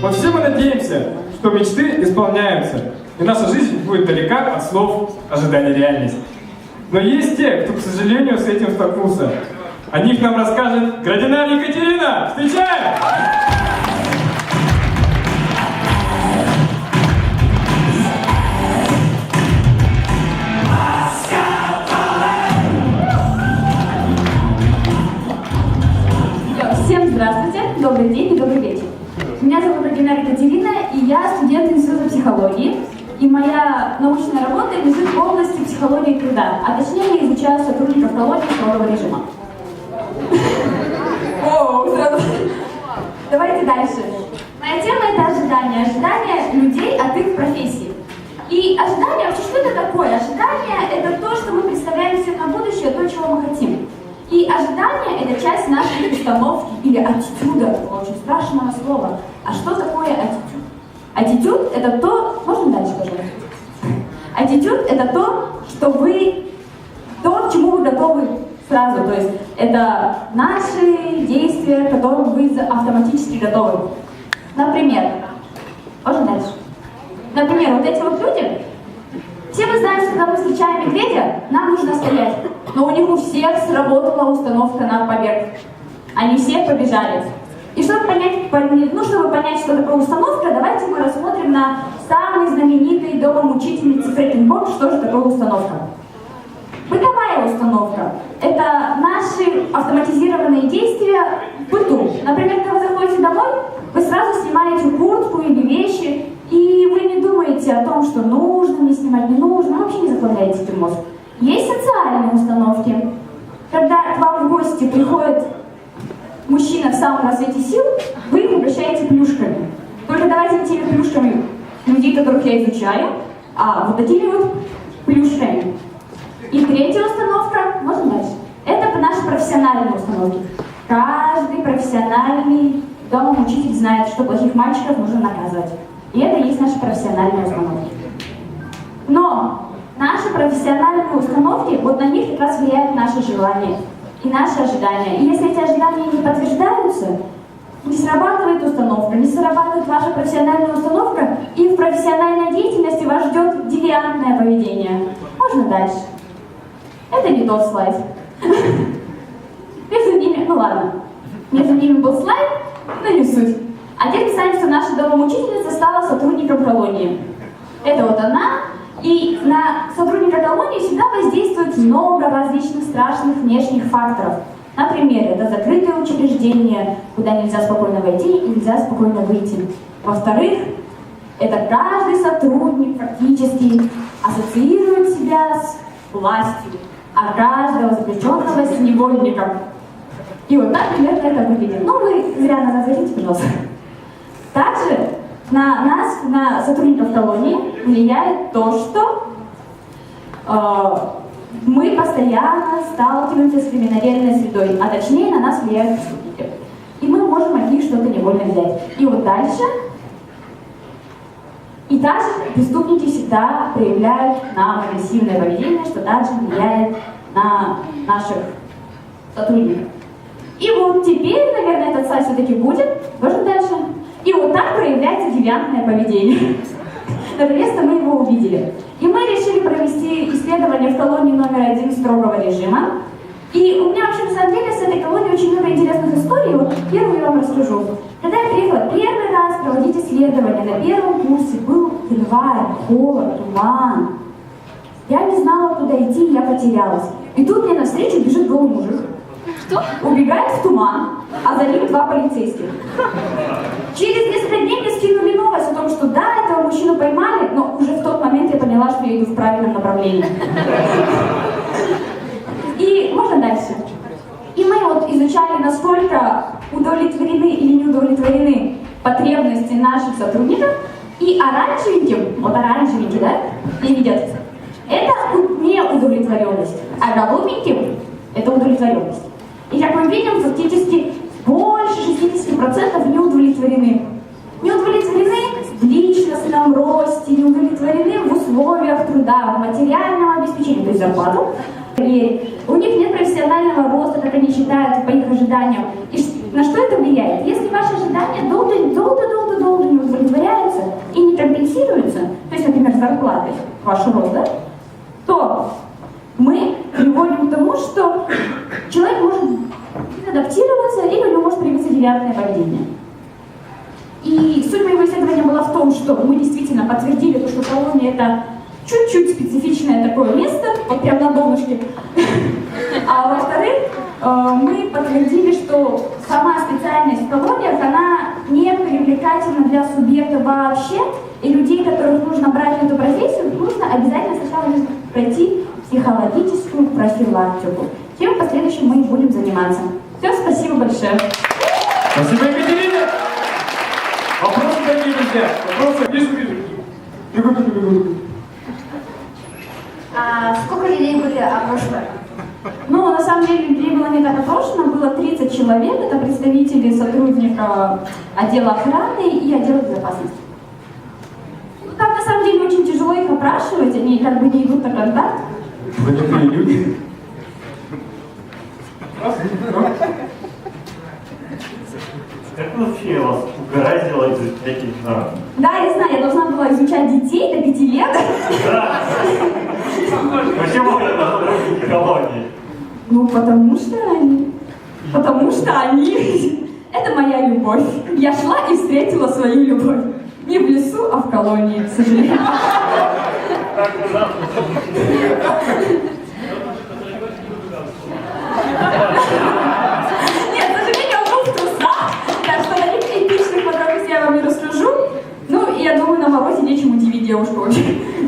Вот все мы надеемся, что мечты исполняются, и наша жизнь будет далека от слов ожидания реальности. Но есть те, кто, к сожалению, с этим столкнулся. О них нам расскажет Градинар Екатерина. Встречаем! Всем здравствуйте, добрый день и добрый вечер. Меня зовут Градинар Екатерина, и я студент Института психологии. И моя научная работа лежит в области психологии труда, а точнее я изучаю сотрудников колонии строгого режима. Давайте дальше. Моя тема — это ожидания. Ожидания людей от их профессии. И ожидания, вообще, что это такое? Ожидания — это то, что мы представляем себе на будущее, то, чего мы хотим. И ожидание — это часть нашей установки или аттитюда, очень страшного слова. А что такое аттитюд? Аттитюд — это то... Можно дальше, пожалуйста? Аттитюд — это то, что вы... То, к чему вы готовы сразу. То есть это наши действия, к которым вы автоматически готовы. Например... Можно дальше? Например, вот эти вот люди... Все мы знаем, что когда мы встречаем медведя, нам нужно стоять. Но у них у всех сработала установка на побег. Они все побежали. И чтобы понять, что такое установка, давайте мы рассмотрим на самый знаменитый домомучительницы Фрейденборг, что же такое установка. Бытовая установка – это наши автоматизированные действия в быту. Например, когда вы заходите домой, вы сразу снимаете куртку или вещи, и вы не думаете о том, что нужно мне снимать, не нужно, вы вообще не закладываете этим мозг. Есть социальные установки. Когда к вам в гости приходит мужчина в самом расцвете сил, вы их угощаете плюшками. Только давайте не теми плюшками людей, которых я изучаю, а вот такими вот плюшками. И третья установка, можно дальше? Это наши профессиональные установки. Каждый профессиональный домоучитель знает, что плохих мальчиков нужно наказывать. И это и есть наши профессиональные установки. Но наши профессиональные установки, вот на них как раз влияют наши желания и наши ожидания. И если эти ожидания не подтверждаются, не срабатывает установка, не срабатывает ваша профессиональная установка, и в профессиональной деятельности вас ждет девиантное поведение. Можно дальше? Это не тот слайд. Между ними, ну ладно, между ними был слайд, но не суть. А теперь представим, что наша домоучительница стала сотрудником колонии. Это вот она. И на сотрудника колонии всегда воздействует много различных страшных внешних факторов. Например, это закрытое учреждение, куда нельзя спокойно войти и нельзя спокойно выйти. Во-вторых, это каждый сотрудник практически ассоциирует себя с властью, а каждого заключенного с невольником. И вот так примерно это выглядит. Ну, вы зря на нас зайдите, пожалуйста. Также на нас, на сотрудников колонии, влияет то, что мы постоянно сталкиваемся с криминогенной средой, а точнее на нас влияют преступники. И мы можем от них что-то невольно взять. И вот дальше. И также преступники всегда проявляют нам агрессивное поведение, что также влияет на наших сотрудников. И вот теперь, наверное, этот слайд все-таки будет. Можно дальше? И вот так проявляется девиантное поведение. Наконец-то мы его увидели. И мы решили провести исследование в колонии номер 1 строгого режима. И у меня вообще, на самом деле, с этой колонией очень много интересных историй. Вот первую я вам расскажу. Когда я приехала первый раз проводить исследование, на первом курсе был январь, холод, туман. Я не знала, куда идти, я потерялась. И тут мне навстречу бежит голый мужик. Что? Убегает в туман, а за ним 2 полицейских. Через несколько дней мне скинули новость о том, что да, этого мужчину поймали, но уже в тот момент я поняла, что я иду в правильном направлении. И можно дальше? И мы вот изучали, насколько удовлетворены или не удовлетворены потребности наших сотрудников, и оранжевеньким, вот оранжевенький, да, не видят, это неудовлетворенность, а голубеньким это удовлетворенность. И как мы видим, фактически больше 60% не удовлетворены. Не удовлетворены в личностном росте, не удовлетворены в условиях труда, в материальном обеспечении, то есть зарплату. У них нет профессионального роста, как они считают, по их ожиданиям. И на что это влияет? Если ваши ожидания долго долго не удовлетворяется и не компенсируется, то есть, например, зарплатой, ваш рост, да, то мы приводим к тому, что человек может адаптироваться или у него может проявиться девиантное поведение. И суть моего исследования была в том, что мы действительно подтвердили то, что колония это чуть-чуть специфичное такое место, вот прям на донышке. А во-вторых, мы подтвердили, что сама специальность в колониях, она не привлекательна для субъекта вообще, и людей, которых нужно брать в эту профессию, нужно обязательно сначала пройти психологическую профилактику, чем в последующем мы и будем заниматься. Все, спасибо большое. Спасибо, Екатерине. Вопросы какие, друзья? Вопросы? Вижу. А сколько людей были опрошены? Ну, на самом деле, людей было не так опрошено, было 30 человек, это представители сотрудника отдела охраны и отдела безопасности. Там, на самом деле, очень тяжело их опрашивать, они как бы не идут на контакт. Занятые люди. Как вообще вас угораздило изучать таких народов? Да, я знаю, я должна была изучать детей до 5 лет. Да. Почему вы сотрудники колонии? Ну, потому что они... Это моя любовь. Я шла и встретила свою любовь. Не в лесу, а в колонии, к сожалению. Так ужасно. Нет, к сожалению, он был в трусах, так что на таких эпичных подробностей я вам не расскажу. Ну, и я думаю, на морозе нечем удивить девушку очень.